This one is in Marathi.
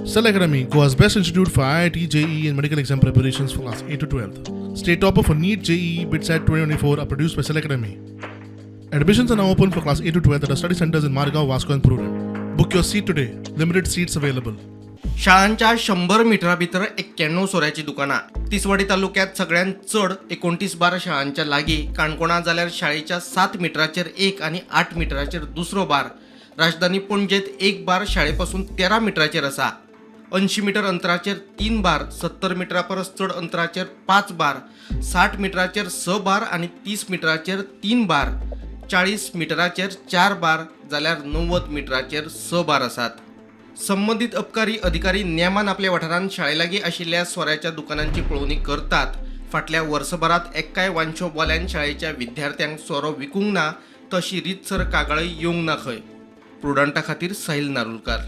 Cell Academy, Goa's best institute for IIT, JEE and medical exam preparations for class 8 to 12th. State topper for NEET, JEE, BITSAT 2024 are produced by Cell Academy. Admissions are now open for class 8 to 12th at our study centers in Margao, Vasco and Prudent. Book your seat today. Limited seats available. शाळांच्या 100 मिटरा भितर 91 सोऱ्याची दुकानां. तिसवाडी तालुक्यात सगळ्यात चढ 29 बार शाळांच्या लागी. काणकोणा जाल्यार शाळेच्या 7 मिटराचेर एक आणि 8 मिटराचेर दुसरो बार. राजधानी पणजेत एक बार शाळेपासून 13 मिटराचेर आसा. 80 मीटर अंतराचेर 3 बार, 70 मिटरा परस चढ अंतराचेर 5 बार, 60 मिटराचेर 6 बार आणि 30 मिटराचेर 3 बार, 40 मिटराचेर 4 बार जाल्यार 90 मिटराचेर 6 बार आसात. संबंधित अबकारी अधिकारी नेमान आपल्या वाठारांत शाळेलागीं आशिल्ल्या सोऱ्याच्या दुकानांची पळोवणी करतात. फाटल्या वर्सभरात एक्काय वांचो बोल्यान शाळेच्या विद्यार्थ्यांक सोरो विकूंक ना तशी रीतसर कागाळी येवंक ना खंय. प्रुडंटा खातीर साहिल नारुलकार.